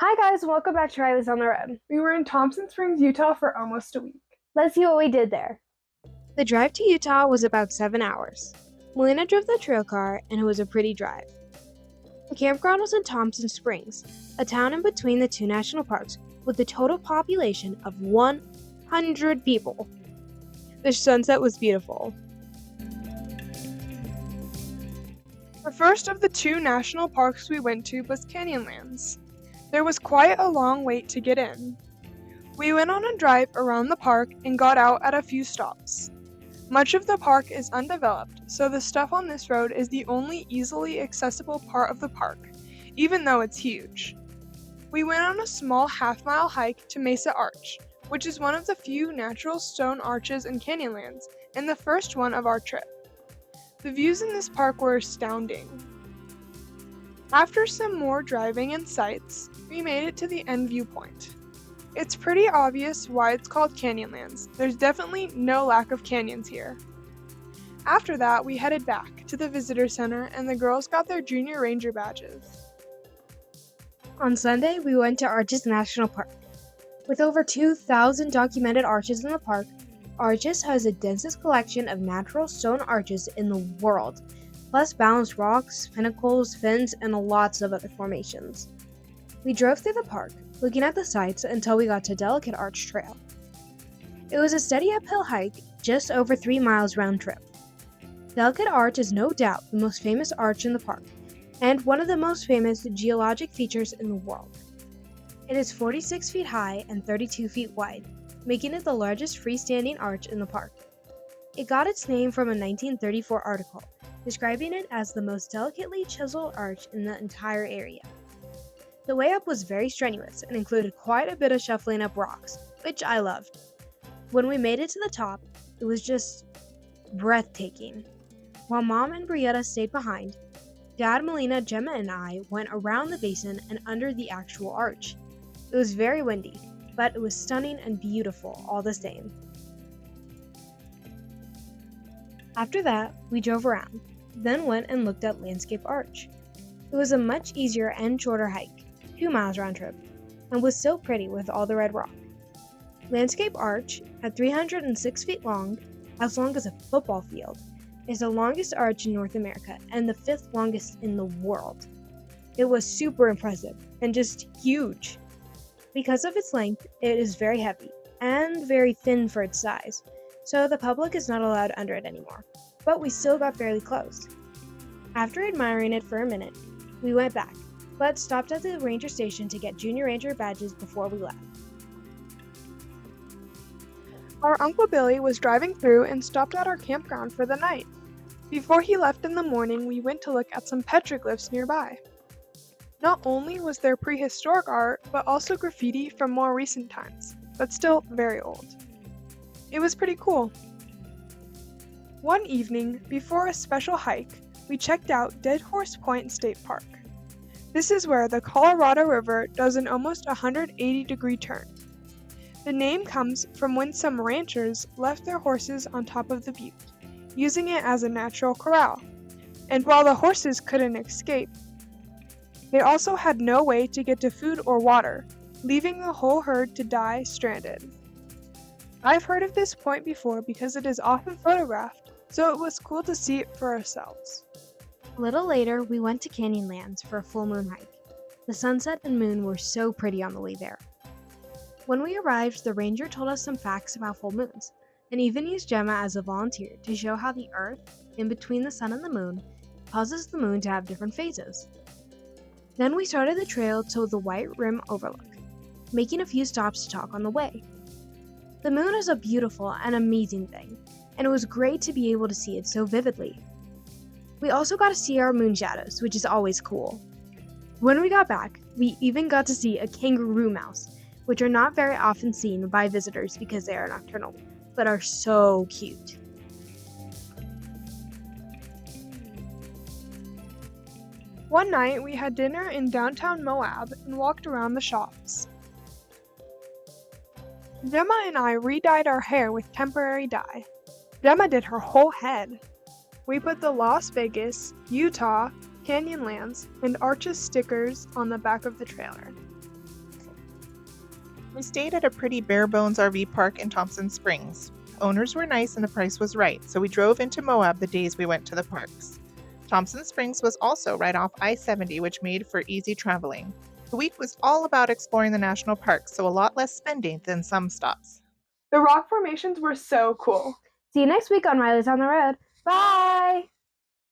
Hi guys, welcome back to Riley's on the Road. We were in Thompson Springs, Utah for almost a week. Let's see what we did there. The drive to Utah was about 7 hours. Melina drove the trail car, and it was a pretty drive. The campground was in Thompson Springs, a town in between the two national parks with a total population of 100 people. The sunset was beautiful. The first of the two national parks we went to was Canyonlands. There was quite a long wait to get in. We went on a drive around the park and got out at a few stops. Much of the park is undeveloped, so the stuff on this road is the only easily accessible part of the park, even though it's huge. We went on a small half-mile hike to Mesa Arch, which is one of the few natural stone arches in Canyonlands, and the first one of our trip. The views in this park were astounding. After some more driving and sights, we made it to the end viewpoint. It's pretty obvious why it's called Canyonlands. There's definitely no lack of canyons here. After that, we headed back to the visitor center and the girls got their junior ranger badges. On Sunday, we went to Arches National Park. With over 2,000 documented arches in the park, Arches has the densest collection of natural stone arches in the world, plus balanced rocks, pinnacles, fins, and lots of other formations. We drove through the park, looking at the sights until we got to Delicate Arch Trail. It was a steady uphill hike, just over 3 miles round trip. Delicate Arch is no doubt the most famous arch in the park, and one of the most famous geologic features in the world. It is 46 feet high and 32 feet wide, making it the largest freestanding arch in the park. It got its name from a 1934 article, describing it as the most delicately chiseled arch in the entire area. The way up was very strenuous and included quite a bit of shuffling up rocks, which I loved. When we made it to the top, it was just breathtaking. While Mom and Brietta stayed behind, Dad, Melina, Gemma, and I went around the basin and under the actual arch. It was very windy, but it was stunning and beautiful all the same. After that, we drove around, then went and looked at Landscape Arch. It was a much easier and shorter hike, 2 miles round trip, and was still pretty with all the red rock. Landscape Arch, at 306 feet long as a football field, is the longest arch in North America and the 5th longest in the world. It was super impressive and just huge. Because of its length, it is very heavy and very thin for its size, so the public is not allowed under it anymore, but we still got fairly close. After admiring it for a minute, we went back, but stopped at the ranger station to get junior ranger badges before we left. Our Uncle Billy was driving through and stopped at our campground for the night. Before he left in the morning, we went to look at some petroglyphs nearby. Not only was there prehistoric art, but also graffiti from more recent times, but still very old. It was pretty cool. One evening, before a special hike, we checked out Dead Horse Point State Park. This is where the Colorado River does an almost 180-degree turn. The name comes from when some ranchers left their horses on top of the butte, using it as a natural corral. And while the horses couldn't escape, they also had no way to get to food or water, leaving the whole herd to die stranded. I've heard of this point before because it is often photographed, so it was cool to see it for ourselves. A little later, we went to Canyonlands for a full moon hike. The sunset and moon were so pretty on the way there. When we arrived, the ranger told us some facts about full moons, and even used Gemma as a volunteer to show how the Earth, in between the sun and the moon, causes the moon to have different phases. Then we started the trail to the White Rim Overlook, making a few stops to talk on the way. The moon is a beautiful and amazing thing, and it was great to be able to see it so vividly. We also got to see our moon shadows, which is always cool. When we got back, we even got to see a kangaroo mouse, which are not very often seen by visitors because they are nocturnal, but are so cute. One night, we had dinner in downtown Moab and walked around the shops. Gemma and I re-dyed our hair with temporary dye. Gemma did her whole head. We put the Las Vegas, Utah, Canyonlands, and Arches stickers on the back of the trailer. We stayed at a pretty bare-bones RV park in Thompson Springs. Owners were nice and the price was right, so we drove into Moab the days we went to the parks. Thompson Springs was also right off I-70, which made for easy traveling. The week was all about exploring the national parks, so a lot less spending than some stops. The rock formations were so cool. See you next week on Riley's on the Road. Bye!